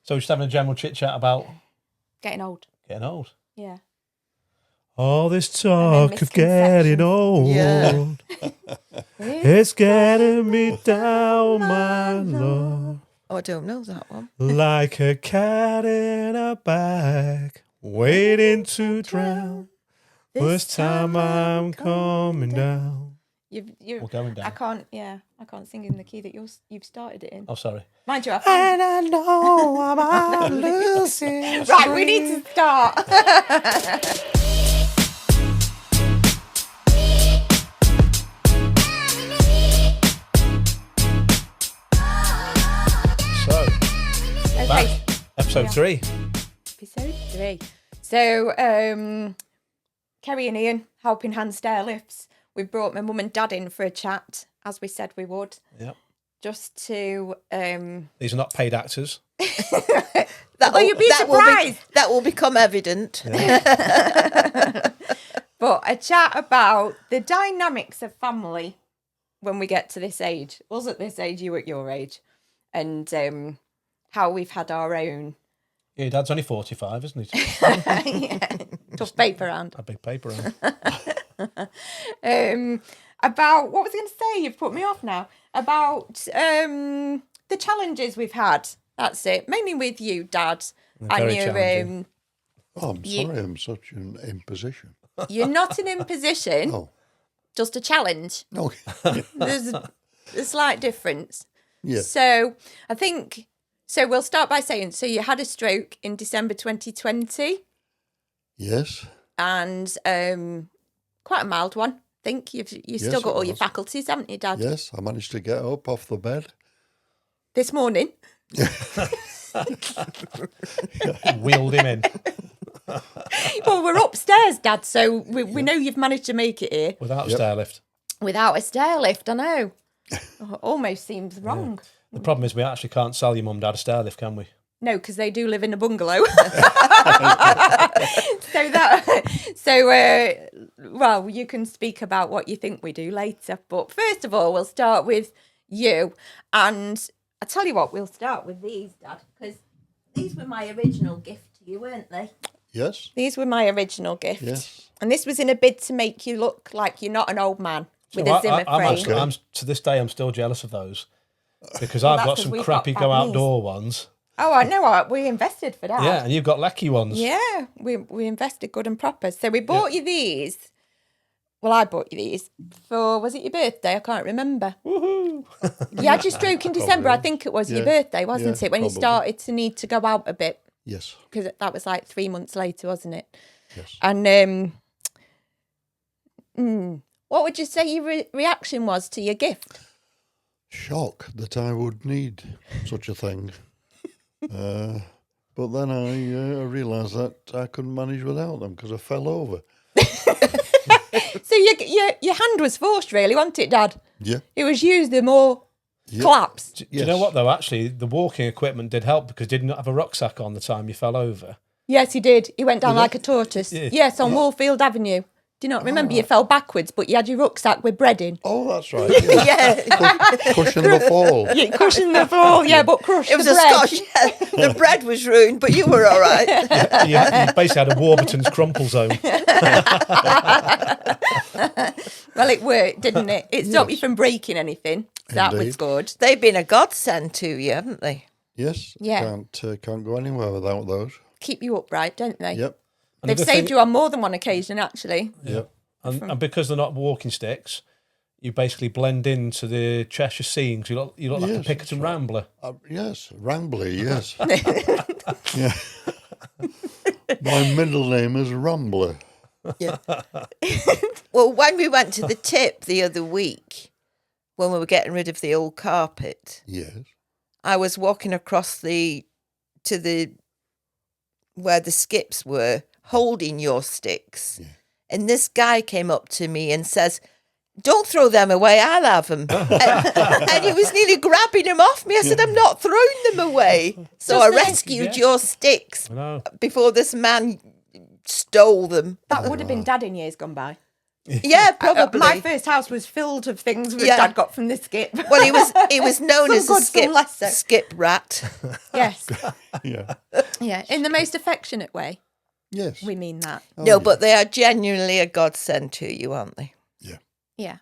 So we're just having a general chit-chat about... Getting old. Getting old. Yeah. All this talk of getting old. Yeah. It's getting me down, my lord. Oh, I don't know that one. Like a cat in a bag, waiting to drown. This time I'm coming down. We're going down. I can't sing in the key that you've started it in. Oh, sorry. Mind you, And I know I'm losing. Right, we need to start. So, Okay. back. Episode 3. Episode 3. So, Kerry and Ian, Helping Hand Stairlifts. We've brought my mum and dad in for a chat, as we said we would. Yep. Just to... These are not paid actors. You'd be surprised. That will become evident. Yeah. But a chat about the dynamics of family when we get to this age. Us at this age, you at your age. And how we've had our own... Yeah, your dad's only 45, isn't he? yeah, tough paper round. A big paper round. About what was I going to say? You've put me off now. About the challenges we've had. That's it. Mainly with you, Dad. Very challenging. Oh, I'm sorry, I'm such an imposition. You're not an imposition. Oh, Just a challenge. okay. There's a slight difference. Yeah. So I think. So we'll start by saying. So you had a stroke in December 2020. Yes. And quite a mild one. I think you've still got all your faculties, haven't you, Dad? Yes, I managed to get up off the bed. This morning. Wheeled him in. Well, we're upstairs, Dad, so we know you've managed to make it here. Without a stairlift. Without a stairlift, I know. Almost seems wrong. The problem is we actually can't sell your mum and dad a stairlift, can we? No, because they do live in a bungalow. Well, you can speak about what you think we do later. But first of all, we'll start with you. And I tell you what, we'll start with these, Dad, because these were my original gift to you, weren't they? Yes. These were my original gift. Yes. And this was in a bid to make you look like you're not an old man with So a Zimmer frame. I'm to this day, I'm still jealous of those. Because I've got some crappy go outdoor ones. Oh, I know. We invested for that. Yeah, and you've got lecky ones. Yeah, we invested good and proper. So we bought you these. Well, I bought you these for, was it your birthday? I can't remember. Woohoo! You had your stroke in December. I think it was your birthday, wasn't it? When you probably. started to need to go out a bit. Yes. Because that was like 3 months later, wasn't it? Yes. And what would you say your reaction was to your gift? Shock that I would need such a thing. But then I realised that I couldn't manage without them because I fell over. So your hand was forced, really, wasn't it, Dad? Yeah. It was used the more collapse. Do you know what, though? Actually, the walking equipment did help because did not have a rucksack on the time you fell over. Yes, he did. He went down like a tortoise. Yeah. Yes, on Warfield Avenue. Do you not remember? You fell backwards, but you had your rucksack with bread in. Oh, that's right. Yeah. Yeah. Cushion the fall. You cushioned the fall, yeah, but crushed It was the a bread. Scotch. Yeah. The bread was ruined, but you were all right. You basically had a Warburton's crumple zone. Well, it worked, didn't it? It stopped you from breaking anything. So that was Indeed. good. They've been a godsend to you, haven't they? Yes. Yeah. Can't go anywhere without those. Keep you upright, don't they? Yep. They've saved you on more than one occasion, actually. Yep. And because they're not walking sticks, you basically blend into the Cheshire scene. 'Cause you look like a Yes, Pickerton Rambler. Yes. Rambley, yes. Yeah. My middle name is Rambler. Yeah. Well, when we went to the tip the other week, when we were getting rid of the old carpet, Yes. I was walking across to the where the skips were, holding your sticks. Yeah. And this guy came up to me and says, "Don't throw them away, I'll have them." and he was nearly grabbing them off me. I said, "I'm not throwing them away." So I rescued your sticks I know. before this man stole them. That would have been Dad in years gone by. Yeah, probably. My first house was filled of things that Yeah. Dad got from the skip. Well, he was known Some as a good, some less so. skip rat. Yes. Yeah. Yeah. In the most affectionate way, Yes. we mean that. Oh, No, yeah. but they are genuinely a godsend to you, aren't they? Yeah. Yeah.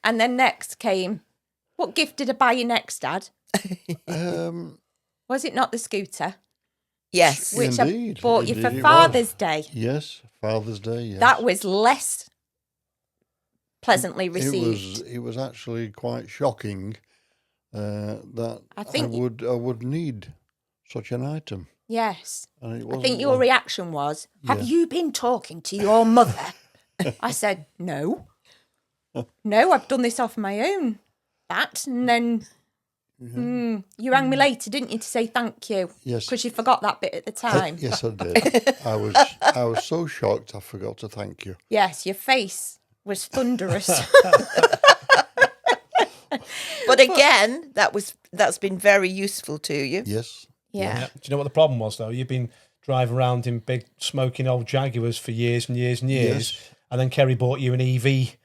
And then next came, what gift did I buy you next, Dad? Was it not the scooter? Yes. Which Indeed, I bought you for indeed it Father's was. Day. Yes, Father's Day. Yes. That was less pleasantly received. It was actually quite shocking that I I think would need such an item. Yes. And it I wasn't think your one. reaction was, have Yeah. you been talking to your mother? I said, no. No, I've done this off my own. That. And then you rang me later, didn't you, to say thank you? Yes. Because you forgot that bit at the time. Yes, I did. I was so shocked I forgot to thank you. Yes, your face was thunderous. But again, that's been very useful to you. Yes. Yeah. Yeah. Do you know what the problem was, though? You've been driving around in big, smoking old Jaguars for years and years and years, Yes. and then Kerry bought you an EV,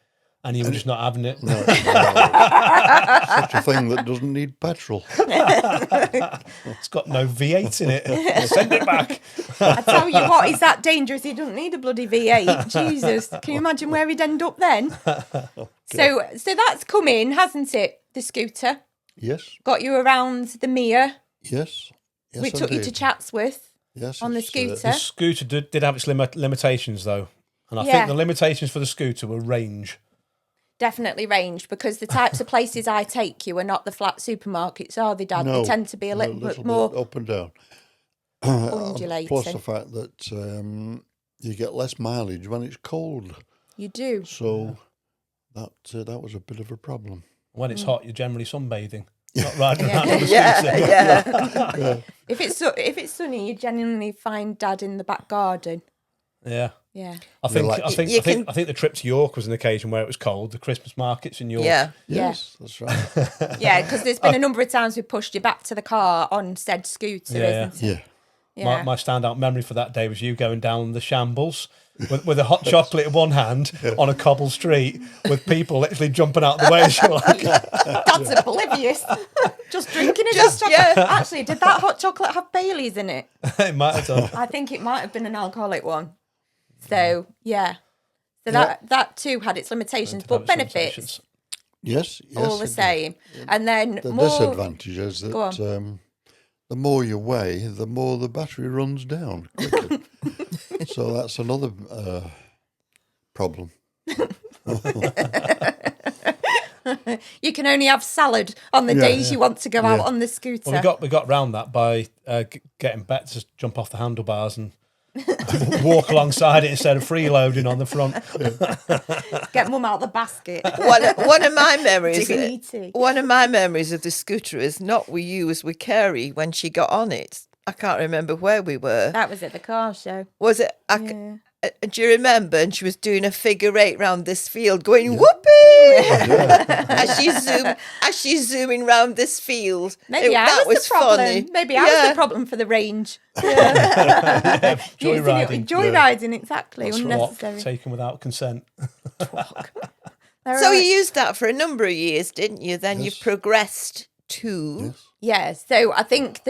and you were just not having it. No, such a thing that doesn't need petrol. It's got no V8 in it. Send it back. I tell you what, he's that dangerous, he doesn't need a bloody V8. Jesus, can you imagine where he'd end up then? So that's come in, hasn't it, the scooter? Yes. Got you around the Mere. Yes. Yes, We I took you to did. Chatsworth Yes, on the it's, scooter. The scooter did have its limitations, though. And I Yeah. think the limitations for the scooter were range. Definitely range, because the types of places I take you are not the flat supermarkets, are they, Dad? No, They tend to be a little bit more up and down. undulating. Plus the fact that you get less mileage when it's cold. You do. So that was a bit of a problem. When it's hot, you're generally sunbathing, not riding around on the scooter. Yeah. If it's sunny, you genuinely find Dad in the back garden. Yeah. Yeah. I think like- I think You I think I think the trip to York was an occasion where it was cold. The Christmas markets in York. Yeah. Yes, that's right. Yeah, because there's been a number of times we pushed you back to the car on said scooter, Yeah, isn't it? Yeah. Yeah. My standout memory for that day was you going down the shambles with a hot chocolate in one hand on a cobble street with people literally jumping out the way as you're like, Dad's oblivious. Just drinking a Just- hot chocolate. yeah. Actually, did that hot chocolate have Baileys in it? it might have done. I think it might have been an alcoholic one. So, yeah. So that too had its limitations, but benefits Yes. all the it same. And then did. The more... disadvantage is Go on. that the more you weigh, the more the battery runs down quickly. So that's another problem. You can only have salad on the days you want to go out Yeah. on the scooter. Well, we got round that by getting Bet to jump off the handlebars and walk alongside it instead of freeloading on the front. Get mum out the basket. One of my memories. Dignity. One of my memories of the scooter is not with you, was with Kerry when she got on it. I can't remember where we were. That was at the car show. Was it? Yeah. Do you remember? And she was doing a figure eight round this field, going whoopee as she's zooming round this field. Maybe That I was the problem. funny. Maybe I was Yeah. the problem for the range. Joyriding. Joyriding, exactly. That's Unnecessary. what, taken without consent. There So are- you used that for a number of years, didn't you? Then Yes. you progressed to Yeah, so I think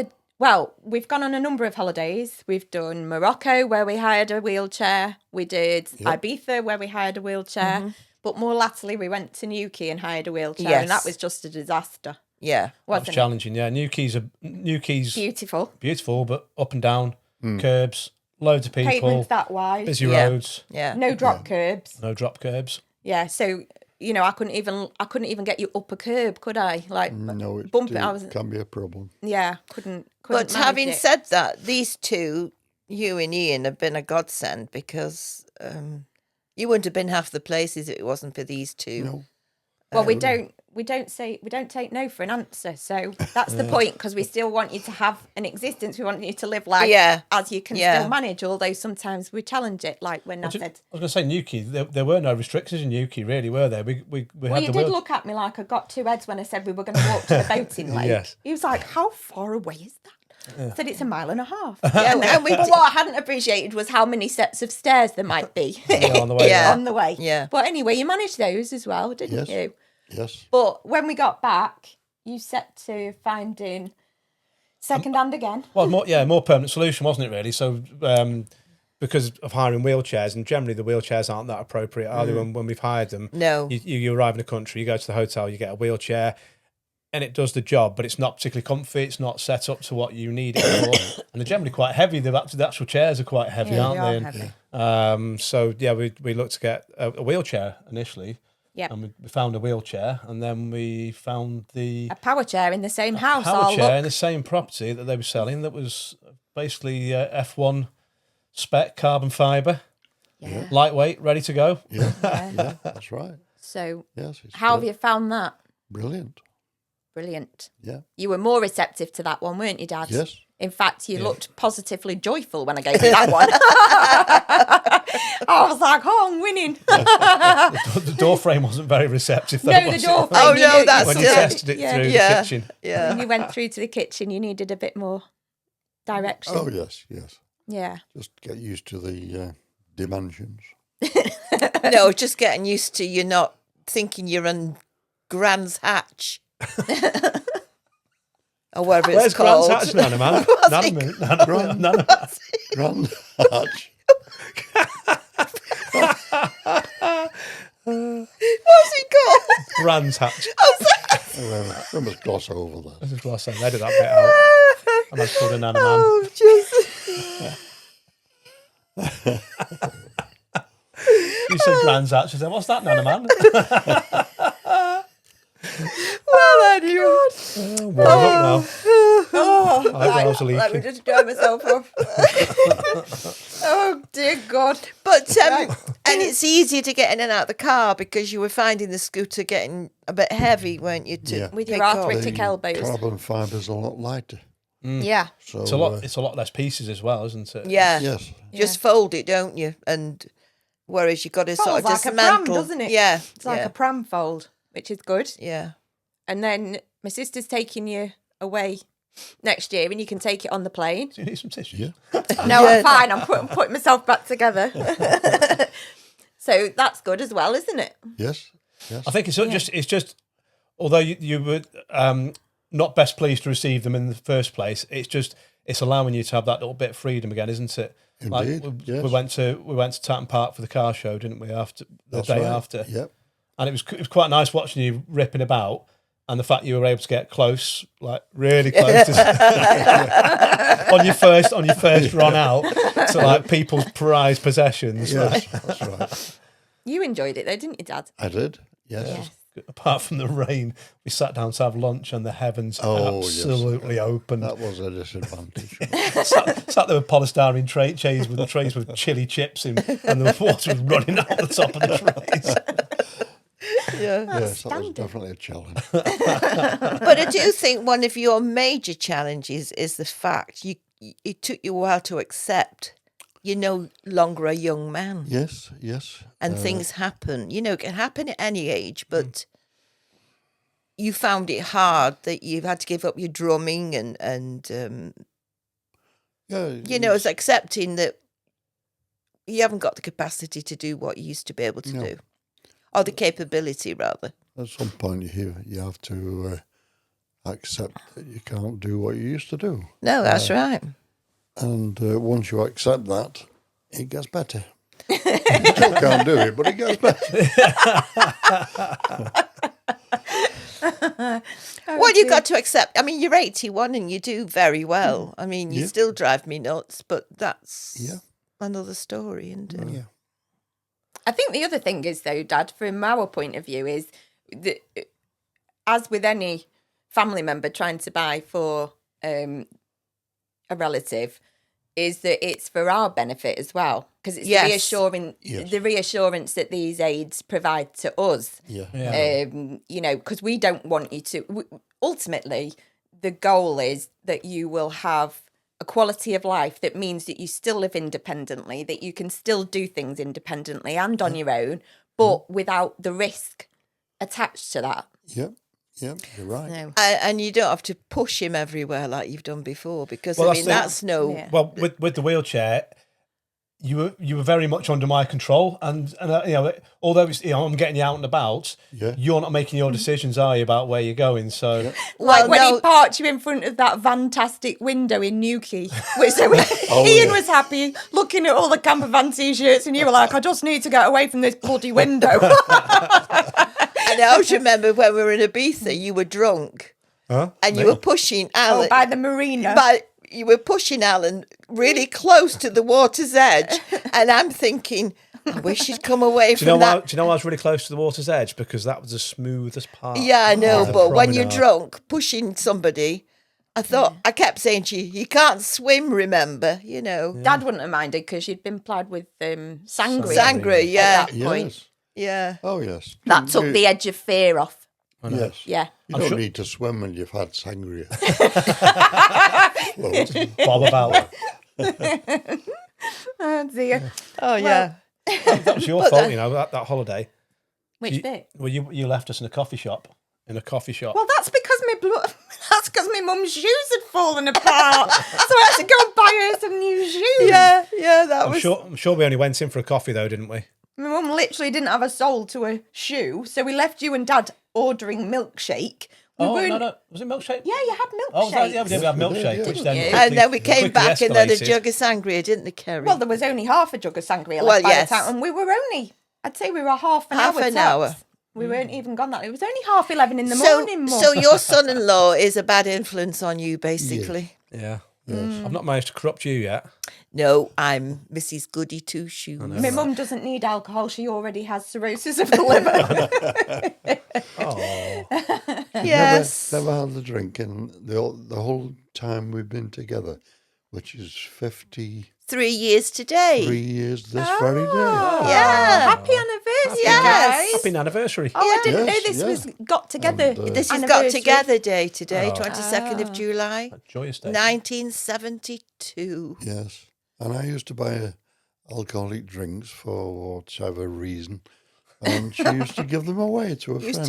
we've gone on a number of holidays. We've done Morocco, where we hired a wheelchair. We did Ibiza, where we hired a wheelchair. But more latterly, we went to Newquay and hired a wheelchair, Yes. and that was just a disaster, yeah. That was wasn't it? challenging, yeah. Newquay's Beautiful. beautiful, but up and down, curbs, loads of people, Pavements that wide. busy Yeah. roads, Yeah. No drop curbs. no drop curbs. Yeah, so I couldn't even get you up a curb, could I? Like No, it bump it. I was can be a problem. couldn't. But manage having it. said that, these two, you and Ian, have been a godsend because you wouldn't have been half the places if it wasn't for these two. No. Well, we don't take no for an answer. So that's the point, because we still want you to have an existence. We want you to live life as you can still manage. Although sometimes we challenge it, like when I said. I was going to say Newquay. There were no restrictions in Newquay, really, were there? We Well, had you the did wheel. look at me like I got two heads when I said we were going to walk to the boating lake. Yes. He was like, "How far away is that?" Said it's 1.5 miles. Yeah, and we But what I hadn't appreciated was how many sets of stairs there might be on the way. Yeah. on the way. Yeah. But anyway, you managed those as well, didn't Yes. you? Yes. But when we got back, you set to finding second hand again. Well, more permanent solution, wasn't it? Really. So because of hiring wheelchairs, and generally the wheelchairs aren't that appropriate, are they? When we've hired them, No. You arrive in the country, you go to the hotel, you get a wheelchair. And it does the job, but it's not particularly comfy. It's not set up to what you need it for. And they're generally quite heavy. The actual chairs are quite heavy, Yeah, aren't they they? are heavy. So, we looked to get a wheelchair initially. Yep. And we found a wheelchair. And then we found A power chair in the same house. power Oh, chair look. in the same property that they were selling that was basically F1 spec, carbon fibre, Yeah. lightweight, ready to go. Yeah. Yeah. That's right. So, Yes. It's how have you found that? Brilliant. Brilliant. Yeah. You were more receptive to that one, weren't you, Dad? Yes. In fact, you looked positively joyful when I gave you that one. I was like, oh, I'm winning. The door frame wasn't very receptive, though. No, the was it? door frame. Oh, you no, knew- that's When you still- tested it Yeah. through Yeah. the kitchen. Yeah. When you went through to the kitchen, you needed a bit more direction. Oh, yes. Yes. Yeah. Just get used to the dimensions. No, just getting used to you not thinking you're on Grand's Hatch. Or whatever Where's it's called. Grand's Hatch, Nana, man? Nana. Grand Hatch. What's it called? Grand's Hatch. We must gloss over that. This is what I said. Edit that bit out. And I've called a Nana man. Oh, Jesus. You said Grand's Hatch. I said, what's that, Nana man? Well, anyway. Warm up now. Oh, I hope I was leaking. let me just dry myself off. Oh, dear God. But, and it's easier to get in and out of the car because you were finding the scooter getting a bit heavy, weren't you? To Yeah. With your pick up? arthritic elbows. Carbon fibres are a lot lighter. Yeah. So It's a lot less pieces as well, isn't it? Yeah. yes. Just fold it, don't you? And whereas you've got to sort Folds of like a pram, dismantle. doesn't it? Yeah. It's like yeah. a pram fold, which is good. Yeah. And then my sister's taking you away next year and you can take it on the plane. Do you need some tissue? Yeah. No, Yeah. I'm fine. I'm putting myself back together. So that's good as well, isn't it? Yes. Yes. I think it's just although you were not best pleased to receive them in the first place, it's allowing you to have that little bit of freedom again, isn't it? Indeed, we went to Tatton Park for the car show, didn't we? After the That's day right. after, Yep. and it was quite nice watching you ripping about, and the fact you were able to get close, like really close, on your first run out to like people's prized possessions. Yes. That's right. You enjoyed it though, didn't you, Dad? I did. Yes. Yes. Apart from the rain, we sat down to have lunch, and the heavens Oh, yes. absolutely opened. That was a disadvantage. sat there with polystyrene trays with chili chips in, and the water was running out the top of the trays. Yeah. Yes, that was definitely a challenge. But I do think one of your major challenges is the fact it took you a while to accept you're no longer a young man. Yes. Yes. And things happen. You know, it can happen at any age, but you found it hard that you've had to give up your drumming and Yeah. you know, it's accepting that you haven't got the capacity to do what you used to be able to No. do. Or the capability, rather. At some point, you have to accept that you can't do what you used to do. No, that's right. And once you accept that, it gets better. You still can't do it, but it gets better. Well, you've got to accept. I mean, you're 81 and you do very well. I mean, you Yeah. still drive me nuts, but that's Yeah. another story, isn't it? Yeah. I think the other thing is, though, Dad, from our point of view, is that as with any family member trying to buy for a relative, is that it's for our benefit as well, because it's Yes. the reassurance that these aids provide to us. Yeah. You know, because we don't want you to. Ultimately, the goal is that you will have a quality of life that means that you still live independently, that you can still do things independently and on your own, but without the risk attached to that. Yep. Yeah, you're right. No. And you don't have to push him everywhere like you've done before, because Well, I mean that's that's no. Yeah. Well, with the wheelchair, you were very much under my control, and you know, although it's, you know, I'm getting you out and about, Yeah. you're not making your decisions, are you, about where you're going? So Like Well, when no. he parked you in front of that fantastic window in Newquay. So Oh, Ian yeah. was happy looking at all the camper van t-shirts, and you were like, I just need to get away from this bloody window. And I always remember when we were in Ibiza, you were drunk, and you were pushing Alan. By the marina. You were pushing Alan really close to the water's edge, and I'm thinking, I wish he'd come away do you know from that. why? Do you know why I was really close to the water's edge? Because that was the smoothest part. Yeah, I know, of the but when you're promenade. drunk, pushing somebody, I thought, I kept saying to you, you can't swim, remember, you know. Dad wouldn't have minded because you'd been plied with sangria. Sangria, yeah. At that point. Yes. Yeah. Oh, yes. That took You- the edge of fear off. Yes. Yeah. You don't need to swim when you've had sangria. Bob about. Oh, dear. Oh, yeah. That was your fault, you know, that holiday. Which bit? Well, you left us in a coffee shop. Well, that's because my mum's shoes had fallen apart, so I had to go and buy her some new shoes. Yeah, that I'm was... sure we only went in for a coffee though, didn't we? My mum literally didn't have a sole to a shoe, so we left you and Dad ordering milkshake. No. Was it milkshake? Yeah, you had milkshake. Oh, yeah, we did have milkshake, yeah. which then you? quickly- And then we came quickly back and had a escalated. jug of sangria, didn't they, Kerry? Well, there was only half a jug of sangria left Well, by yes. the time, and we were only, I'd say we were half an Half hour. an tops. We weren't even gone that. It was only 11:30 in the so, morning, Mum. so your son-in-law is a bad influence on you, basically. Yeah. I've not managed to corrupt you yet. No, I'm Mrs. Goody Two Shoes. My mum doesn't need alcohol. She already has cirrhosis of the liver. Oh, Yes. Never had the drink in the whole time we've been together, which is 53 3 years today. years this very day. Yeah. Happy anniversary, Yes. guys. happy anniversary. Oh, I didn't know Yes, this yeah. was got together. And, This is got anniversary. together day today, 22nd of July, Joyous day. 1972. Yes. And I used to buy alcoholic drinks for whatever reason. And she used to give them away to her Used friends.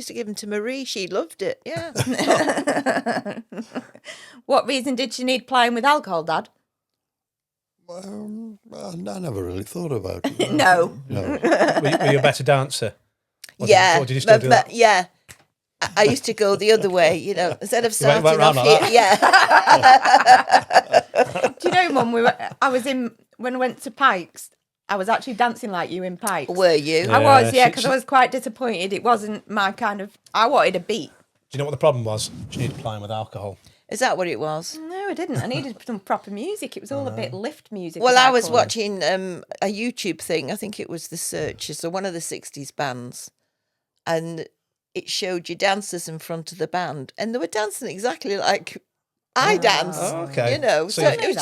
to give them to Marie. She loved it. Yeah. What reason did she need plying with alcohol, Dad? I never really thought about it. No. No. Were you a better dancer? Or Yeah. did you still do that? Yeah. I used to go the other way, you know, instead of went starting round off like here. Yeah. Do you know, Mum? When I went to Pikes. I was actually dancing like you in Pikes. Were you? I was, Yeah, because I was quite disappointed. It wasn't my kind of. I wanted a beat. Do you know what the problem was? She needed playing with alcohol. Is that what it was? No, I didn't. I needed some proper music. It was all a bit lift music. Well, as I was call it. watching a YouTube thing. I think it was The Searchers, so one of the 60s bands. And it showed you dancers in front of the band. And they were dancing exactly like I danced. Oh, okay. You know, So so you- it was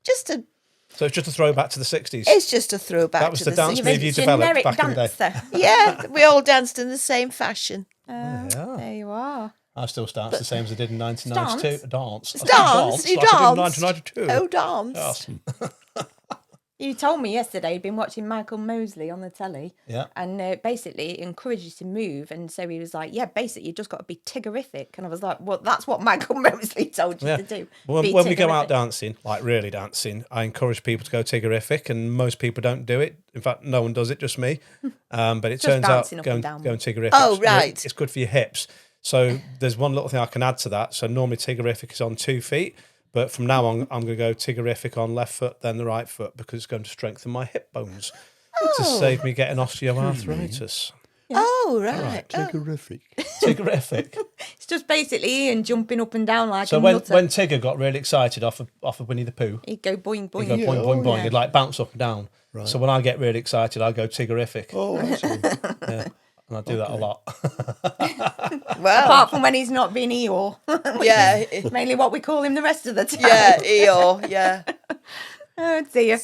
just a. So it's just a throwback to the 60s. It's just a throwback That was to the dance the move 60s. you developed Generic back in the day. dancer. Yeah, we all danced in the same fashion. There you are. I still dance the same as I did in 1992. Dance. I still Dance? You like I did in danced? 1992. Oh, dance. Yes. You told me yesterday you'd been watching Michael Mosley on the telly. Yeah. And basically it encouraged you to move. And so he was like, yeah, basically you just got to be tiggerific. And I was like, well, that's what Michael Mosley told you Yeah. to do. When Be we go out tiggerific. dancing, like really dancing, I encourage people to go tiggerific, and most people don't do it. In fact, no one does it, just me. But it Just turns out bouncing up and going down. tiggerific. Oh, right. It's good for your hips. So there's one little thing I can add to that. So normally tiggerific is on 2 feet, but from now on I'm going to go tiggerific on left foot, then the right foot, because it's going to strengthen my hip bones to save me getting osteoarthritis. Oh, right. Terrific. Tiggerific. It's just basically Ian jumping up and down like So a when nutter. Tigger got really excited off of Winnie the Pooh, He'd go boing, boing. he'd go boing, boing, boing. yeah. He'd like bounce up and down. Right. So when I get really excited, I go tiggerific. Oh, I see. Yeah. And I do that a lot. Well, Apart from when he's not being Eeyore. yeah. Mainly what we call him the rest of the time. Yeah, Eeyore, yeah. Oh dear.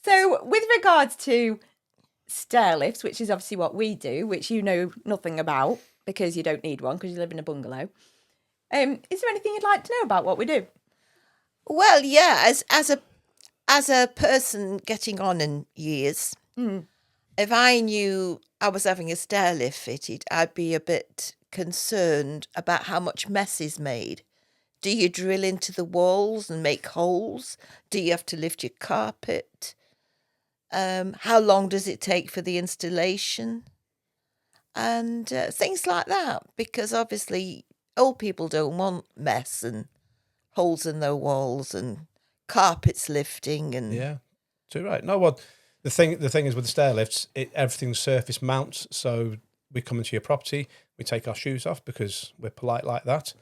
So with regards to stairlifts, which is obviously what we do, which you know nothing about because you don't need one because you live in a bungalow. Is there anything you'd like to know about what we do? Well, yeah, as a person getting on in years, if I knew I was having a stairlift fitted, I'd be a bit concerned about how much mess is made. Do you drill into the walls and make holes? Do you have to lift your carpet? How long does it take for the installation? And things like that, because obviously old people don't want mess and holes in their walls and carpets lifting and Yeah, too right. No, well, the thing is with the stair lifts, everything's surface mounts. So we come into your property, we take our shoes off because we're polite like that,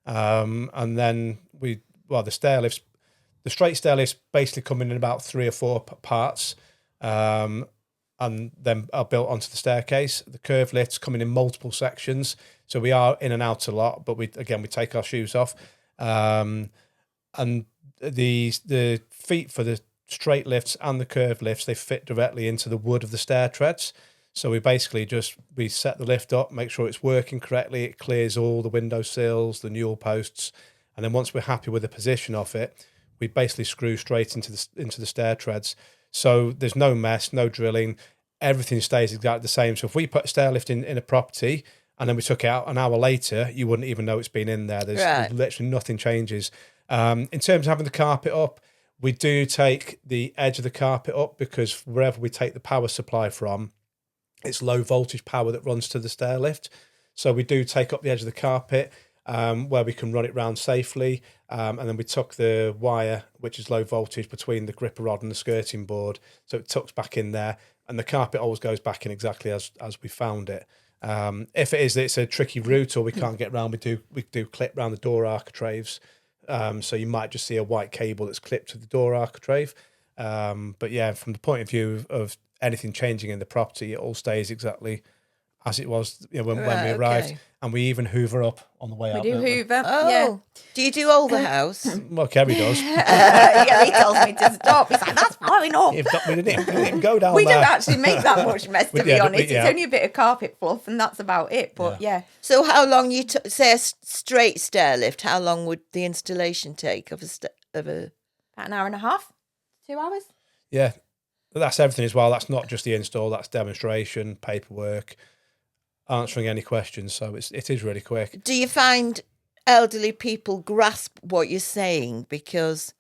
and then the stair lifts, the straight stair lifts basically come in about 3 or 4 parts. And then are built onto the staircase. The curved lifts come in multiple sections, so we are in and out a lot. But we take our shoes off, and the feet for the straight lifts and the curved lifts, they fit directly into the wood of the stair treads. So we basically we set the lift up, make sure it's working correctly. It clears all the window sills, the newel posts, and then once we're happy with the position of it, we basically screw straight into the stair treads. So there's no mess, no drilling. Everything stays exactly the same. So if we put a stair lift in a property and then we took it out an hour later, you wouldn't even know it's been in there. There's literally nothing changes. In terms of having the carpet up, we do take the edge of the carpet up because wherever we take the power supply from, it's low voltage power that runs to the stair lift. So we do take up the edge of the carpet where we can run it round safely. And then we tuck the wire, which is low voltage, between the gripper rod and the skirting board. So it tucks back in there. And the carpet always goes back in exactly as we found it. If it is that it's a tricky route or we can't get round, we do clip round the door architraves. So you might just see a white cable that's clipped to the door architrave. But yeah, from the point of view of anything changing in the property, it all stays exactly as it was when we arrived. Okay. And we even hoover up on the way out. We do hoover. Oh, yeah. Do you do all the house? Well, Kerry does. Yeah, he tells me to stop. He's like, that's blowing up. We didn't go down we there. don't actually make that much mess, to be honest. It's only a bit of carpet fluff and that's about it. But yeah. So how long say a straight stair lift, how long would the installation take of a... About an hour and a half, 2 hours. Yeah. But that's everything as well. That's not just the install, that's demonstration, paperwork, answering any questions. So it is really quick. Do you find elderly people grasp what you're saying? Because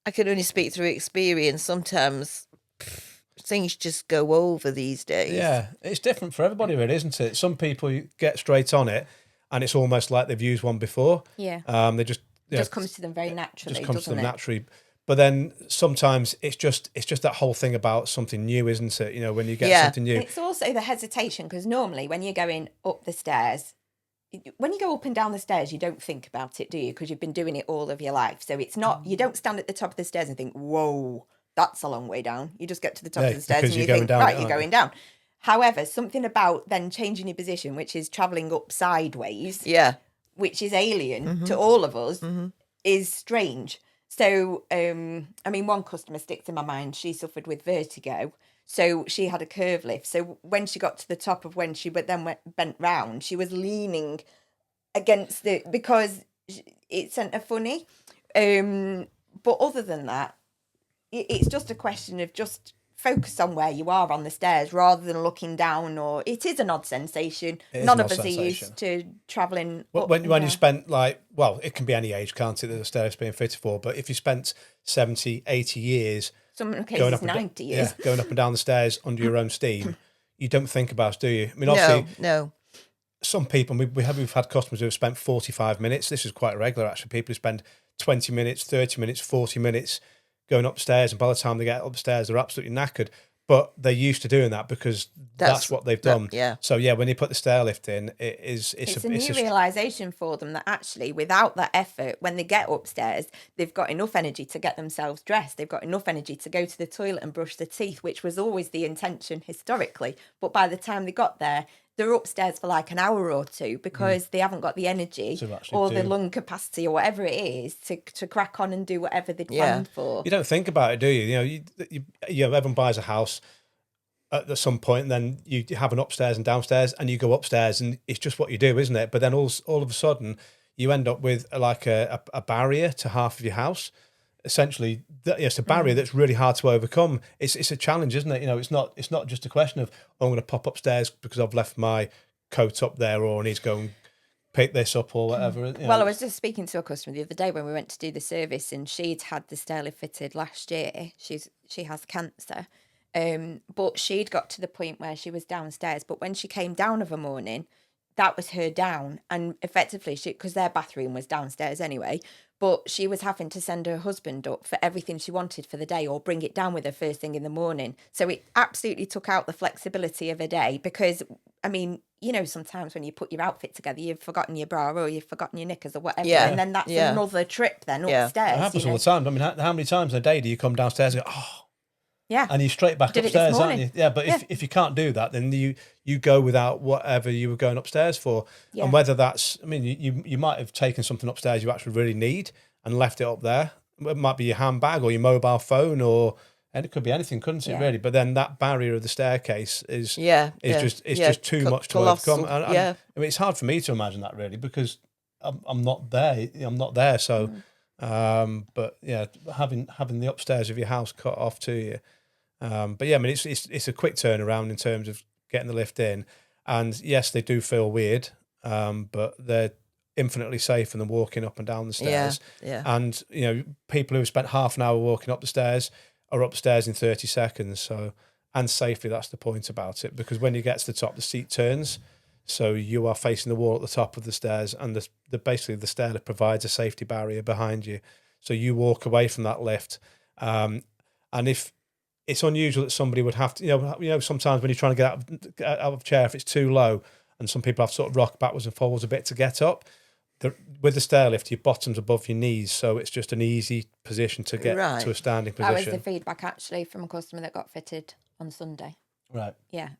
I can only speak through experience. Sometimes things just go over these days. Yeah, it's different for everybody, really, isn't it? Some people get straight on it and it's almost like they've used one before. Yeah. They just comes to them very naturally. Just comes to them naturally. But then sometimes it's just that whole thing about something new, isn't it? When you get something new. It's also the hesitation, because normally when you're going up the stairs, when you go up and down the stairs, you don't think about it, do you? Because you've been doing it all of your life. So it's not, you don't stand at the top of the stairs and think, whoa, that's a long way down. You just get to the top of the stairs and you think, right, you're going down. However, something about then changing your position, which is travelling up sideways, which is alien to all of us, is strange. So, one customer sticks in my mind. She suffered with vertigo. So she had a curve lift. So when she got to the top of when she bent round, she was leaning against because it sent her funny. But other than that, it's just a question of just focus on where you are on the stairs rather than looking down. Or it is an odd sensation. None of us are used to travelling. When you spent it can be any age, can't it? That the stairs being fitted for. But if you spent 70, 80 years, some cases 90 years, going up and down the stairs under your own steam, you don't think about it, do you? I mean, obviously, no. Some people, we've had customers who have spent 45 minutes. This is quite regular, actually. People who spend 20 minutes, 30 minutes, 40 minutes going upstairs, and by the time they get upstairs, they're absolutely knackered. But they're used to doing that because that's what they've done. So when they put the stair lift in, it's a new realisation for them that actually, without that effort, when they get upstairs, they've got enough energy to get themselves dressed. They've got enough energy to go to the toilet and brush their teeth, which was always the intention historically. But by the time they got there, they're upstairs for like an hour or two because they haven't got the energy or the lung capacity or whatever it is to crack on and do whatever they'd planned for. You don't think about it, do you? Everyone buys a house at some point, and then you have an upstairs and downstairs, and you go upstairs, and it's just what you do, isn't it? But then all of a sudden, you end up with like a barrier to half of your house. Essentially, it's a barrier that's really hard to overcome. It's a challenge, isn't it? It's not just a question of I'm going to pop upstairs because I've left my coat up there, or I need to go and pick this up or whatever. Well, I was just speaking to a customer the other day when we went to do the service, and she'd had the stairlift fitted last year. She has cancer, but she'd got to the point where she was downstairs. But when she came down of a morning, that was her down, and effectively because their bathroom was downstairs anyway. But she was having to send her husband up for everything she wanted for the day, or bring it down with her first thing in the morning. So it absolutely took out the flexibility of a day, because, I mean, you know, sometimes when you put your outfit together, you've forgotten your bra or you've forgotten your knickers or whatever. Yeah. And then that's another trip then upstairs. It happens all the time. I mean, how many times in a day do you come downstairs and go, yeah, and you're straight back Did it this upstairs, aren't morning. you? Yeah, but if you can't do that, then you go without whatever you were going upstairs for. Yeah. And whether that's, I mean, you might have taken something upstairs you actually really need and left it up there. It might be your handbag or your mobile phone, and it could be anything, couldn't it, really? But then that barrier of the staircase is just too much to overcome. And I mean, it's hard for me to imagine that, really, because I'm not there. I'm not there. So, but yeah, having the upstairs of your house cut off to you. But yeah, I mean, it's a quick turnaround in terms of getting the lift in, and yes, they do feel weird, but they're infinitely safer than walking up and down the stairs. Yeah. And you know, people who have spent half an hour walking up the stairs are upstairs in 30 seconds. So, and safely, that's the point about it, because when you get to the top, the seat turns, so you are facing the wall at the top of the stairs, and basically the stairlift provides a safety barrier behind you, so you walk away from that lift. And if it's unusual that somebody would have to, you know, sometimes when you're trying to get out of a chair, if it's too low, and some people have to sort of rock backwards and forwards a bit to get up. With the stairlift, your bottom's above your knees, so it's just an easy position to get to a standing position. That was the feedback actually from a customer that got fitted on Sunday. Right. Yeah.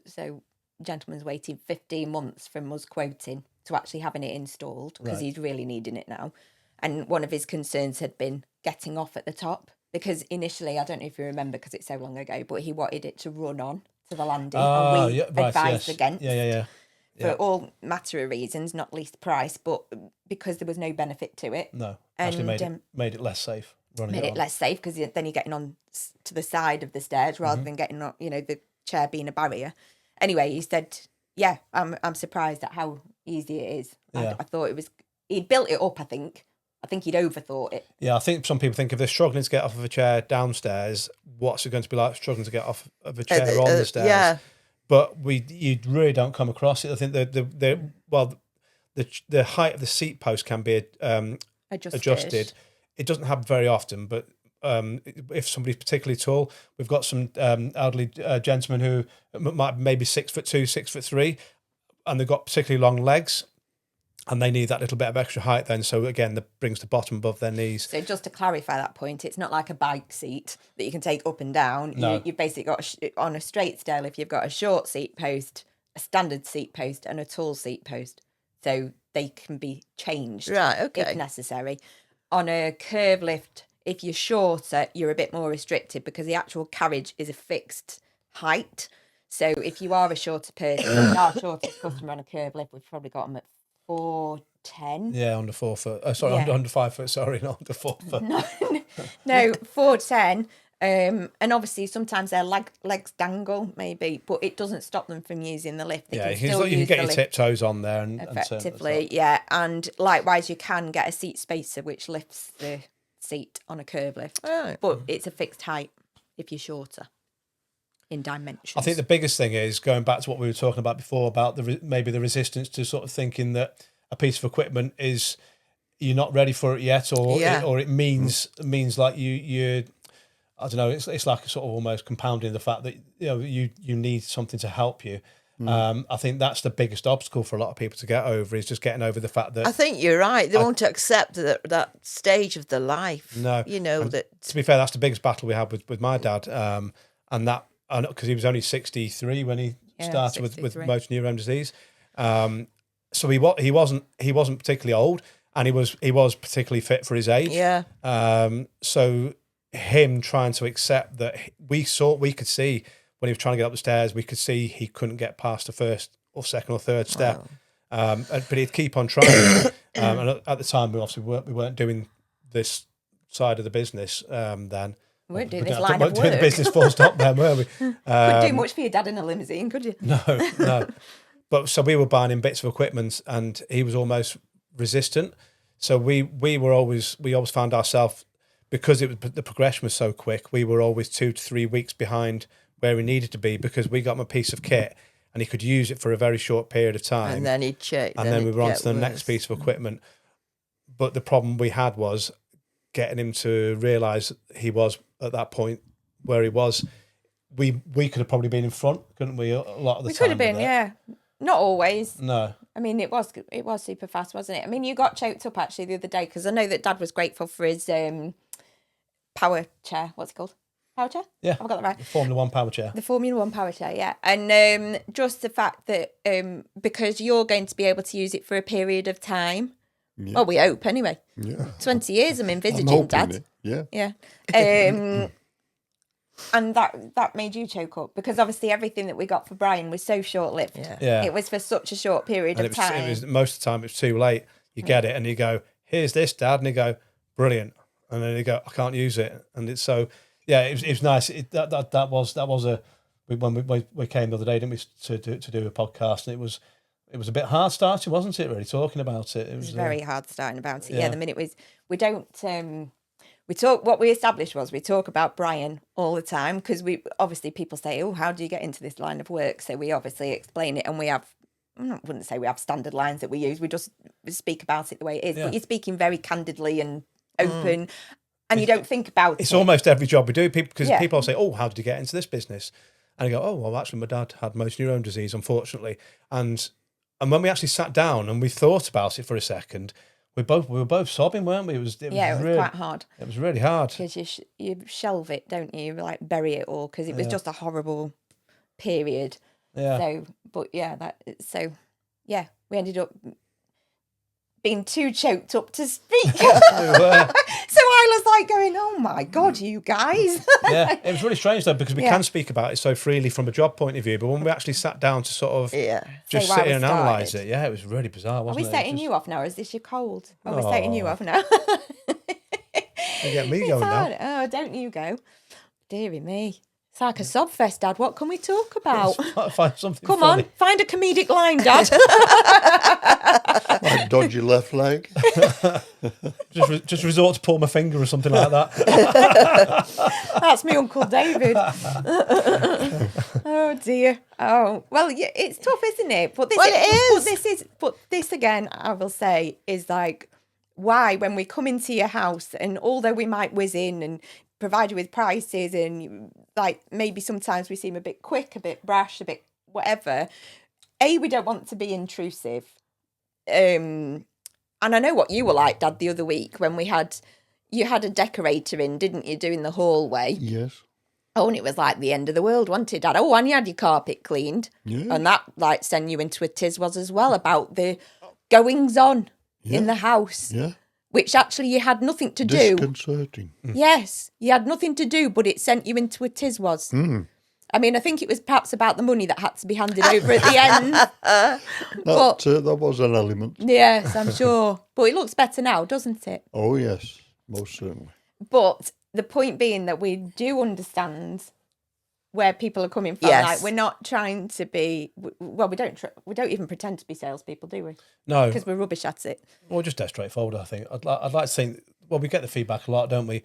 So gentleman's waited 15 months from us quoting to actually having it installed, because he's really needing it now. And one of his concerns had been getting off at the top, because initially, I don't know if you remember because it's so long ago, but he wanted it to run on to the landing, and we advised against. Yeah. For all matter of reasons, not least price, but because there was no benefit to it. No, actually made it less safe. Made it less safe, because then you're getting on to the side of the stairs rather than getting on, you know, the chair being a barrier. Anyway, he said, yeah, I'm surprised at how easy it is. Yeah. I thought he'd built it up, I think he'd overthought it. Yeah, I think some people think if they're struggling to get off of a chair downstairs, what's it going to be like struggling to get off of a chair on the stairs? Yeah. But you really don't come across it. I think the height of the seat post can be adjusted. It doesn't happen very often, but if somebody's particularly tall, we've got some elderly gentlemen who might be maybe 6'2", 6'3", and they've got particularly long legs, and they need that little bit of extra height then. So again, that brings the bottom above their knees. So just to clarify that point, it's not like a bike seat that you can take up and down. No. You've basically got, on a straight stairlift, you've got a short seat post, a standard seat post, and a tall seat post. So they can be changed if necessary. On a curve lift, if you're shorter, you're a bit more restricted, because the actual carriage is a fixed height. So if you are a shorter person, our shortest customer on a curve lift, we've probably got them at 4'10". Yeah, under 4 foot. Under 5 foot. Sorry, not under 4 foot. No, 4'10". And obviously sometimes their legs dangle, maybe, but it doesn't stop them from using the lift. They can still you can use get the your lift tiptoes on there and effectively, yeah. And likewise, you can get a seat spacer which lifts the seat on a curve lift, but it's a fixed height if you're shorter in dimensions. I think the biggest thing is going back to what we were talking about before about maybe the resistance to sort of thinking that a piece of equipment is you're not ready for it yet, or it means like you I don't know. It's like sort of almost compounding the fact that you need something to help you. I think that's the biggest obstacle for a lot of people to get over, is just getting over the fact that I think you're right. They won't accept that stage of the life. No, that. To be fair, that's the biggest battle we had with my dad, and that because he was only 63 when he started with Motor Neurone Disease. So he wasn't particularly old, and he was particularly fit for his age. Yeah. So him trying to accept that we could see when he was trying to get up the stairs, we could see he couldn't get past the first or second or third step. Wow. But he'd keep on trying. And at the time, we weren't doing this side of the business then. We weren't doing this line of work. Doing the business full stop then, were we? Couldn't do much for your dad in a limousine, could you? No. But so we were buying him bits of equipment, and he was almost resistant. So we always found ourselves, because the progression was so quick, we were always 2 to 3 weeks behind where we needed to be, because we got him a piece of kit and he could use it for a very short period of time. And then he'd check. And then we were on to the next piece of equipment. But the problem we had was getting him to realise he was at that point where he was. We could have probably been in front, couldn't we? A lot of the time. We could have been, yeah. Not always. No. I mean, it was super fast, wasn't it? I mean, you got choked up actually the other day, because I know that Dad was grateful for his power chair. What's it called? Power chair? Yeah. I've got that right. The Formula One power chair. The Formula One power chair, yeah. And just the fact that because you're going to be able to use it for a period of time. Yeah. Well, we hope anyway. Yeah. 20 years I'm envisaging, I'm Dad. it. Yeah. Yeah. And that made you choke up, because obviously everything that we got for Brian was so short-lived. Yeah. It was for such a short period of time. It was most of the time it was too late. You get it and you go, here's this, Dad, and you go, brilliant, and then you go, I can't use it, and it's so it was nice. That was a when we came the other day, didn't we, to do a podcast, and it was a bit hard starting, wasn't it? Really talking about it. It was very hard starting about it. Yeah, the minute we don't. We talk. What we established was we talk about Brian all the time, because we obviously people say, "Oh, how do you get into this line of work?" So we obviously explain it, and we have. I wouldn't say we have standard lines that we use. We just speak about it the way it is. Yeah. But you're speaking very candidly and open, and you don't think about it. It's almost every job we do, because people say, "Oh, how did you get into this business?" And you go, "Oh, well, actually, my dad had motor neurone disease, unfortunately." And when we actually sat down and we thought about it for a second. We were both sobbing, weren't we? It was really, quite hard. It was really hard. Because you shelve it, don't you? You like bury it all, because it was just a horrible period. Yeah. So, but we ended up being too choked up to speak. So I was like going, "Oh my God, you guys!" Yeah, it was really strange though, because we can speak about it so freely from a job point of view, but when we actually sat down to sort of just sit here and analyse it, it was really bizarre, wasn't it? Are we setting you off now, or is this your cold? Are we setting you off now? You get me going now. Oh, don't you go. Dearie me. It's like a sob fest, Dad. What can we talk about? Find something Come funny. on, find a comedic line, Dad. Like dodgy left leg. just resort to pull my finger or something like that. That's me Uncle David. Oh dear. Oh well, yeah, it's tough, isn't it? But this again, I will say, is like why when we come into your house, and although we might whiz in and provide you with prices, and like maybe sometimes we seem a bit quick, a bit brash, a bit whatever. We don't want to be intrusive. And I know what you were like, Dad, the other week when you had a decorator in, didn't you, doing the hallway? Yes. Oh, and it was like the end of the world, wasn't it, Dad? Oh, and you had your carpet cleaned. Yeah. And that like sent you into a tiz-was as well about the goings on in the house. Yeah. Which actually you had nothing to do. Disconcerting. Yes, you had nothing to do, but it sent you into a tiz-was. I mean, I think it was perhaps about the money that had to be handed over at the end. That was an element. Yes, I'm sure. But it looks better now, doesn't it? Oh, yes, most certainly. But the point being that we do understand where people are coming from. Yes. Like, we're not trying to be, well, we don't even pretend to be salespeople, do we? No. Because we're rubbish at it. Well, just dead straightforward, I think. I'd like to think, well, we get the feedback a lot, don't we?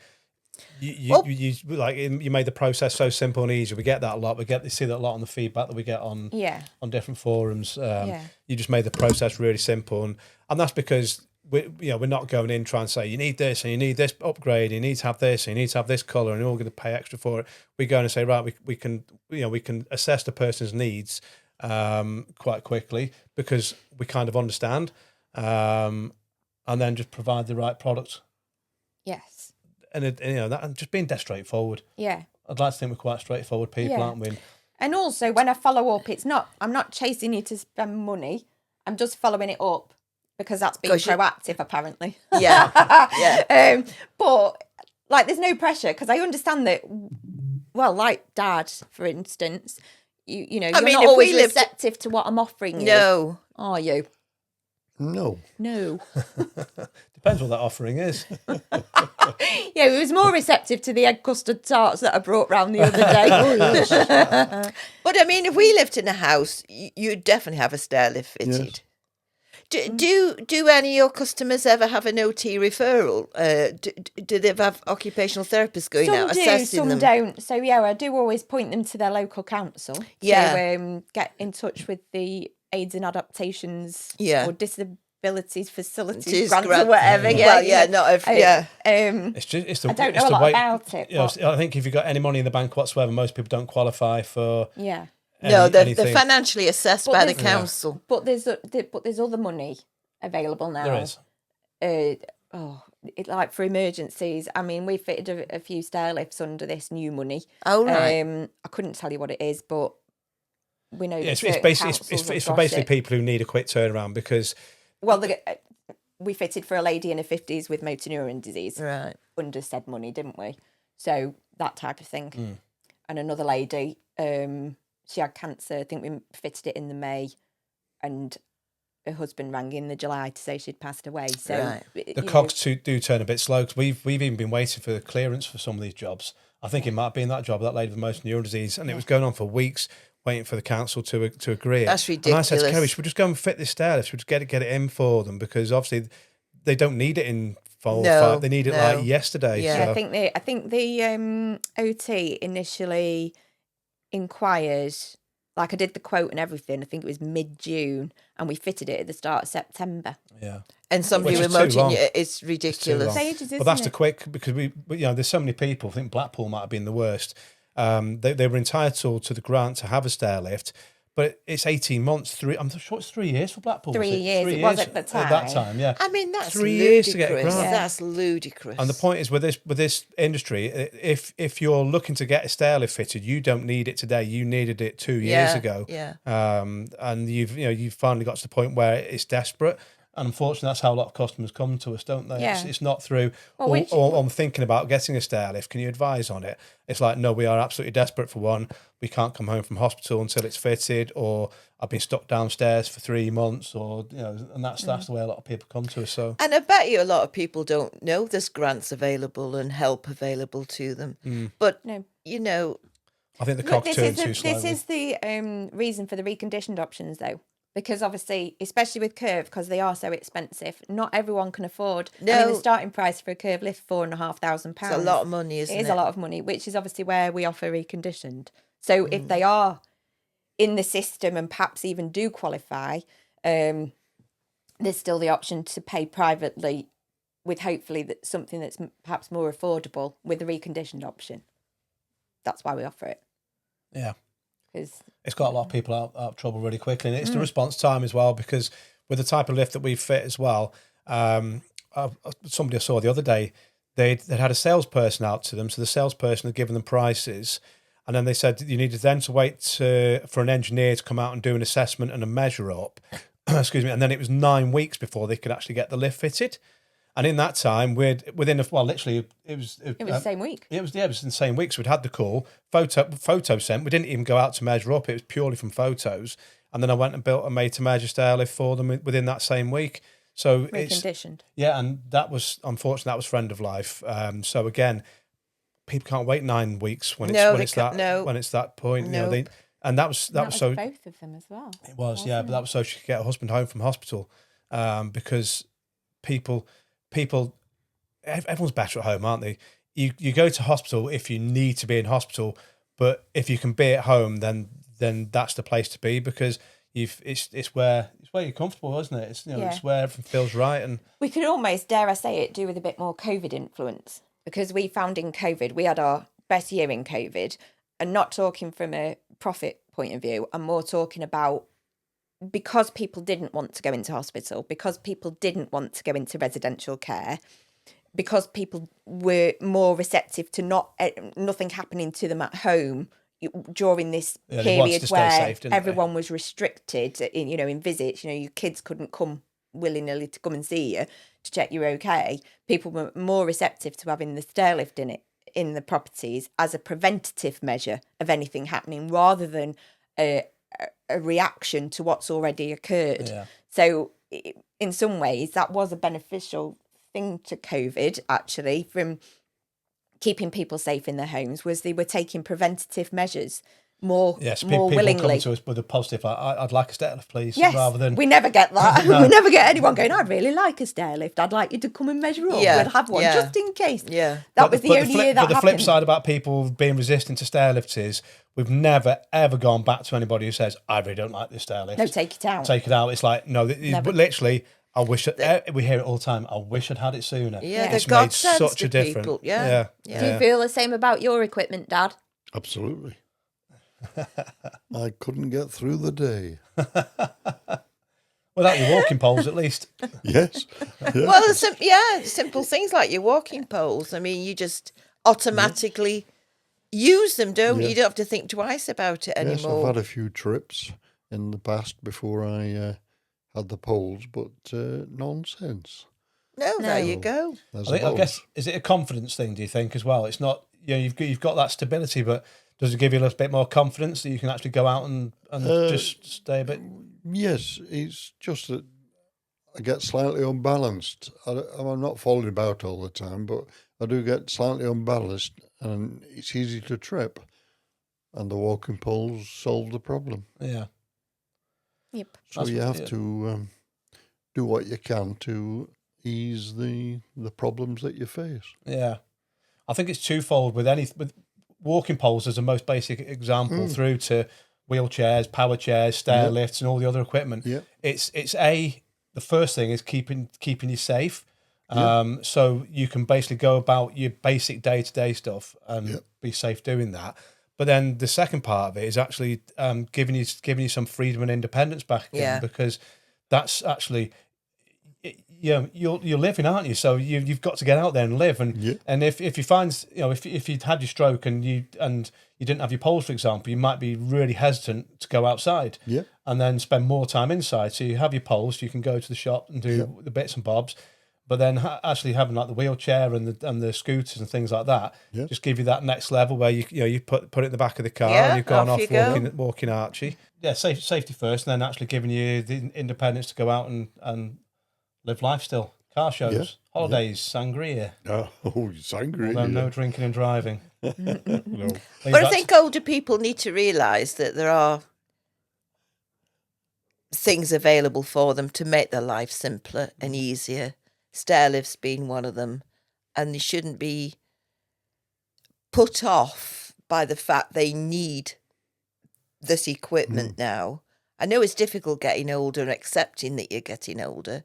You made the process so simple and easy. We get that a lot. We see that a lot on the feedback that we get on different forums. You just made the process really simple, and that's because we're not going in trying to say you need this and you need this upgrade, you need to have this and you need to have this colour, and you're all going to pay extra for it. We go in and say, right, we can assess the person's needs quite quickly because we kind of understand, and then just provide the right product. Yes. And that just being dead straightforward. Yeah. I'd like to think we're quite straightforward people, aren't we? And also, when I follow up, I'm not chasing you to spend money. I'm just following it up because that's being proactive, apparently. Yeah. Yeah. But like, there's no pressure because I understand that. Well, like Dad, for instance, you're not always receptive to what I'm offering you. No. Are you? No. No. Depends what that offering is. Yeah, he was more receptive to the egg custard tarts that I brought round the other day. But I mean, if we lived in a house, you'd definitely have a stairlift fitted. Do any of your customers ever have an OT referral? Do they have occupational therapists going out assessing some them? don't. So yeah, I do always point them to their local council to get in touch with the AIDS and adaptations or disabilities facilities grants or whatever. Not every, It's the, I don't it's know a the lot way, about it. You know, I think if you've got any money in the bank whatsoever, most people don't qualify for. Yeah. They're financially assessed by the council. But there's other money available now. There is. Like for emergencies. I mean, we fitted a few stairlifts under this new money. Oh right. I couldn't tell you what it is, but we know. It's for basically people who need a quick turnaround because. Well, we fitted for a lady in her 50s with motor neurone disease. Right. Under said money, didn't we? So that type of thing. And another lady. She had cancer. I think we fitted it in the May, and her husband rang in the July to say she'd passed away. So the cogs do turn a bit slow because we've even been waiting for the clearance for some of these jobs. I think it might have been that job, that lady with motor neurone disease, and it was going on for weeks, waiting for the council to agree. That's ridiculous. And I said to Kerry, should we just go and fit this stairlift? Should we just get it in for them because obviously they don't need it in 4 or 5. They need it like yesterday. Yeah, so. I think the OT initially inquired, like I did the quote and everything, I think it was mid-June, and we fitted it at the start of September. Yeah. And somebody remoting it, it's ridiculous. But that's the quick, because there's so many people, I think Blackpool might have been the worst. They were entitled to the grant to have a stairlift, but it's 18 months. I'm sure it's 3 years for Blackpool. 3 years. It was at the time. At that time, yeah. I mean, that's 3 ludicrous. years to get a grant. Yeah. That's ludicrous. And the point is, with this industry, if you're looking to get a stairlift fitted, you don't need it today. You needed it 2 years ago. Yeah. And you've finally got to the point where it's desperate. And unfortunately, that's how a lot of customers come to us, don't they? Yeah. It's not through, I'm thinking about getting a stairlift. Can you advise on it? It's like, no, we are absolutely desperate for one. We can't come home from hospital until it's fitted, or I've been stuck downstairs for 3 months, or, and that's the way a lot of people come to us. So. And I bet you a lot of people don't know there's grants available and help available to them. But, I think the cogs turn too slowly. This is the reason for the reconditioned options, though. Because obviously, especially with curve, because they are so expensive, not everyone can afford. No. I mean, the starting price for a curve lift, £4,500. It's a lot of money, isn't it? It is a lot of money, which is obviously where we offer reconditioned. So if they are in the system and perhaps even do qualify, there's still the option to pay privately with hopefully something that's perhaps more affordable with the reconditioned option. That's why we offer it. Yeah. It's got a lot of people out of trouble really quickly, and it's the response time as well, because with the type of lift that we fit as well, somebody I saw the other day, they'd had a salesperson out to them, so the salesperson had given them prices, and then they said you needed then to wait for an engineer to come out and do an assessment and a measure up, excuse me, and then it was 9 weeks before they could actually get the lift fitted. And in that time, literally, it was the same week. It was in the same week. So we'd had the call, photo sent. We didn't even go out to measure up. It was purely from photos. And then I went and built a made-to-measure stairlift for them within that same week. So reconditioned. And that was, unfortunately, that was friend of life. So again, people can't wait 9 weeks when it's that point. And that was so both of them as well. It was, but that was so she could get her husband home from hospital, because everyone's better at home, aren't they? You go to hospital if you need to be in hospital, but if you can be at home, then that's the place to be, because it's where you're comfortable, isn't it? It's where everything feels right. And we could almost, dare I say it, do with a bit more COVID influence, because we found in COVID we had our best year in COVID, and not talking from a profit point of view, I'm more talking about because people didn't want to go into hospital, because people didn't want to go into residential care, because people were more receptive to nothing happening to them at home during this period where everyone was restricted in visits. Your kids couldn't come willy-nilly to come and see you to check you're okay. People were more receptive to having the stairlift in the properties as a preventative measure of anything happening, rather than a reaction to what's already occurred. So in some ways that was a beneficial thing to COVID, actually, from keeping people safe in their homes, was they were taking preventative measures more people willingly. coming to us with a positive, I'd like a stairlift, please, Yes, rather than... we never get that. We never get anyone going, I'd really like a stairlift. I'd like you to come and measure up. Yeah, We'll have one yeah. just in case. Yeah. That was the only year that But the happened. flip side about people being resistant to stairlifts is we've never, ever gone back to anybody who says, I really don't like this stairlift. No, take it out. Take it out. It's like, no, literally... I wish we hear it all the time. I wish I'd had it sooner. Yeah, It's they've got made sense such to a difference. people. Yeah. Do you feel the same about your equipment, Dad? Absolutely. I couldn't get through the day. Without your walking poles, at least. Yes. Yeah. Well, simple things like your walking poles. I mean, you just automatically use them, don't you? Yeah. You don't have to think twice about it Yes, I've anymore. had a few trips in the past before I had the poles, but nonsense. No, there you go. I guess, is it a confidence thing, do you think, as well? It's not, you've got that stability, but does it give you a little bit more confidence that you can actually go out and just stay a bit? Yes, it's just that I get slightly unbalanced. I'm not falling about all the time, but I do get slightly unbalanced, and it's easy to trip. And the walking poles solve the problem. Yeah. Yep. So you have to do what you can to ease the problems that you face. Yeah. I think it's twofold with walking poles as the most basic example through to wheelchairs, power chairs, stair lifts, and all the other equipment. Yeah. It's the first thing is keeping you safe. So you can basically go about your basic day-to-day stuff and be safe doing that. But then the second part of it is actually giving you some freedom and independence back again, because that's actually, you're living, aren't you? So you've got to get out there and live. And and if you find, if you'd had your stroke and you didn't have your poles, for example, you might be really hesitant to go outside and then spend more time inside. So you have your poles, you can go to the shop and do the bits and bobs. But then actually having like the wheelchair and the scooters and things like that just give you that next level where you put it in the back of the car and you've gone off walking Archie. Yeah, safety first, and then actually giving you the independence to go out and live life still. Car shows, holidays, sangria. Oh, sangria. Although no drinking and driving. No. But I think older people need to realise that there are things available for them to make their life simpler and easier. Stairlifts being one of them, and they shouldn't be put off by the fact they need this equipment now. I know it's difficult getting older and accepting that you're getting older,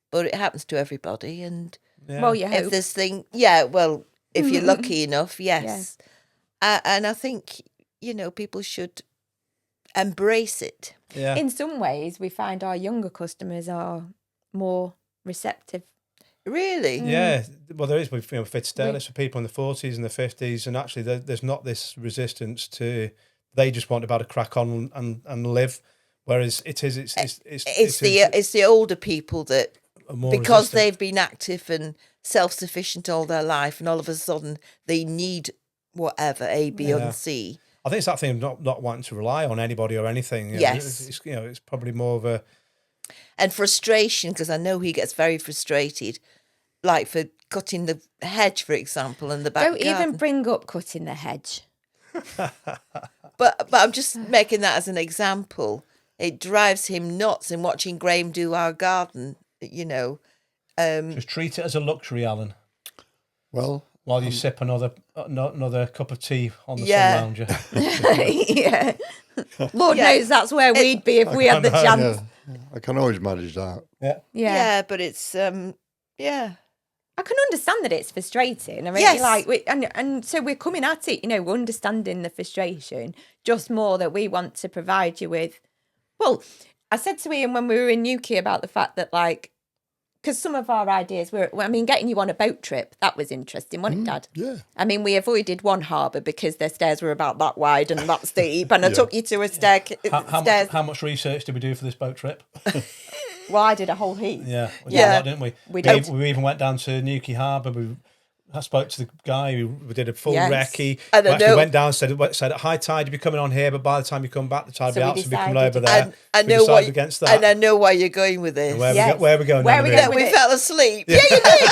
but it happens to everybody. And Well, you hope. if this thing, if you're lucky enough, yes. And I think, people should embrace it. Yeah. In some ways, we find our younger customers are more receptive. Really? Yeah, well, there is with fit stairlifts for people in the 40s and the 50s, and actually there's not this resistance to. They just want to be able to crack on and live, whereas it's the older people that, because resistant. they've been active and self-sufficient all their life, and all of a sudden they need whatever A, B, and C. I think it's that thing of not wanting to rely on anybody or anything. Yes, it's probably more of a. And frustration, because I know he gets very frustrated, like for cutting the hedge, for example, in the back Don't garden. even bring up cutting the hedge. But I'm just making that as an example. It drives him nuts in watching Graham do our garden, Just treat it as a luxury, Alan. Well, while you sip another cup of tea on the sun lounger. Yeah. Lord knows that's where we'd be if we had the chance. I can always manage that. Yeah, but it's I can understand that it's frustrating. I mean, Yes. and so we're coming at it, we're understanding the frustration, just more that we want to provide you with. Well, I said to Ian when we were in Newquay about the fact that, because some of our ideas were, getting you on a boat trip, that was interesting, wasn't it, Dad? Yeah. I mean, we avoided one harbour because their stairs were about that wide and that steep, and I took you to a stairs. How much research did we do for this boat trip? Well, I did a whole heap. Yeah, we did a lot, didn't we? We did. We even went down to Newquay Harbour. We I spoke to the guy who did a full Yes. recce. And I Actually know- went down, said at high tide you'd be coming on here, but by the time you come back, the tide So will we be out, so we coming decided- over there. I We know decided what, against that. and I know why you're going with this. Where, Yes. where are we going? Where are we Nana going Moon? We fell asleep. Yeah, you did.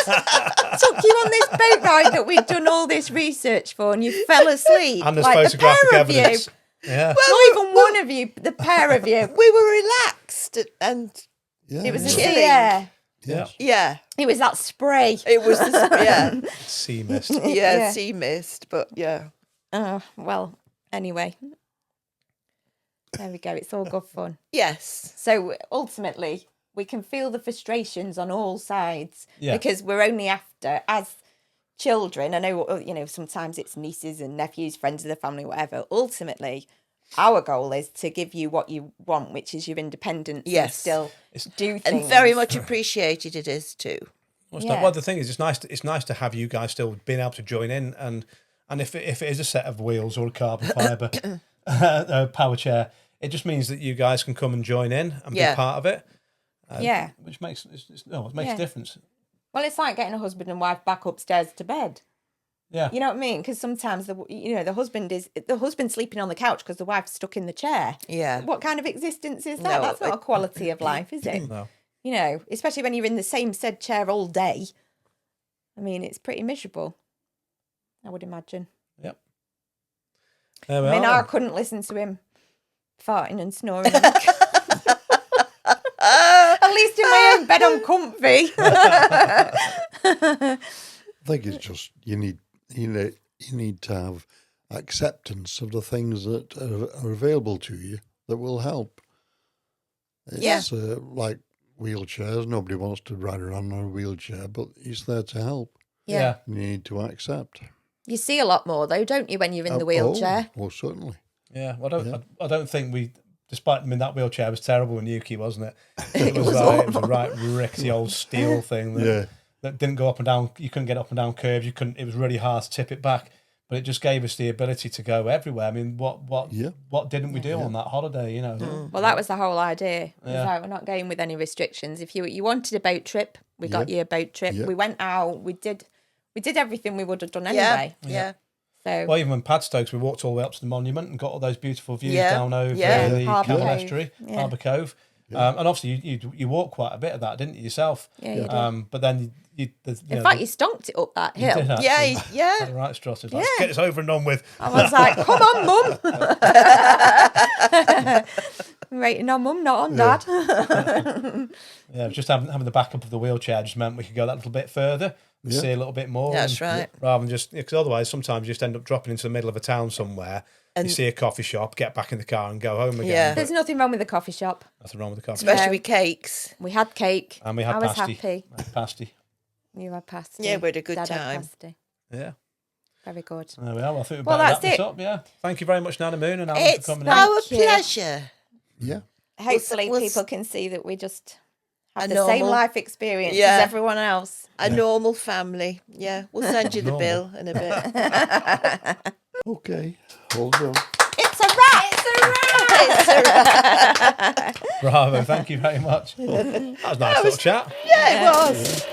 Took you on this boat ride that we'd done all this research for, and you fell asleep. And there's like the photographic pair of you. evidence. Yeah. Not even one of you, the pair of you. We were relaxed and Yeah, It was the Chilling. sea air. Yeah. yeah, It was that spray. it was yeah, Sea mist. yeah, Yeah. sea mist, but yeah. Oh, well, anyway. There we go. It's all good fun. Yes. So ultimately, we can feel the frustrations on all sides Yeah. because we're only after, as children, I know, sometimes it's nieces and nephews, friends of the family, whatever. Ultimately, our goal is to give you what you want, which is your independence. And Yes. still do things. And very much appreciated it is too. Well, the thing is, it's nice to have you guys still being able to join in, and if it is a set of wheels or a carbon fibre power chair, it just means that you guys can come and join in and Yeah. be part of it. Yeah. Which makes it makes Yeah. a difference. Well, it's like getting a husband and wife back upstairs to bed. Yeah. You know what I mean? Because sometimes the husband's sleeping on the couch because the wife's stuck in the chair. Yeah. What kind of existence is that? No, That's not a quality of life, is it? No. Especially when you're in the same said chair all day. I mean, it's pretty miserable, I would imagine. Yep. There we I mean, are. I couldn't listen to him farting and snoring. At least in my own bed, I'm comfy. I think it's just you need to have acceptance of the things that are available to you that will help. It's like wheelchairs. Nobody wants to ride around on a wheelchair, but it's there to help. Yeah. You need to accept. You see a lot more, though, don't you, when you're in the wheelchair? Oh, certainly. Yeah. Well, I don't think we. Despite that wheelchair was terrible in Yuki, wasn't it? It was it was a right rickety old steel thing that, Yeah. that didn't go up and down. You couldn't get up and down curves. You couldn't. It was really hard to tip it back. But it just gave us the ability to go everywhere. I mean, what didn't we do on that holiday? Well, that was the whole idea. It was Yeah. like, we're not going with any restrictions. If you wanted a boat trip, we got you a boat trip. Yeah. We went out. We did everything we would have done Yeah. anyway. Yeah. So Well, even when Padstokes, we walked all the way up to the monument and got all those beautiful views Yeah. down over Yeah. the Harbour Camel Cove. Estuary, Yeah. Harbour Cove. And obviously, you walked quite a bit of that, didn't you, yourself? Yeah, you did. But then, you in fact, you stonked it up that hill. did actually. Yeah. Yeah. Had the right strutted. Let's get this over and done with. I was like, come on, Mum. I'm waiting on Mum, not on Dad. Yeah, just having the backup of the wheelchair just meant we could go that little bit further, and see a little bit more. That's right. Rather than just, because otherwise sometimes you just end up dropping into the middle of a town somewhere, you see a coffee shop, get back in the car and go home again. Yeah. There's nothing wrong with the coffee shop. Nothing wrong with the coffee Especially No. with cakes. We had cake. And we had I was pasty. happy. We had pasty. You had pasty. Yeah, we had a good Dad had time. pasty. Yeah. Very good. There we are. Well, I think we Well, better wrap that's this it. up. Yeah. Thank you very much, Nana Moon and Alan, It's for coming our Thank you. pleasure. Yeah. Hopefully we'll- people can see that we just have A the same normal- life experience Yeah. as everyone else. A normal family. Yeah. We'll send you the Normal. bill in a bit. Okay. Hold on. It's a wrap! It's a wrap! Bravo. Thank you very much. That was a nice little chat. Yeah, it was.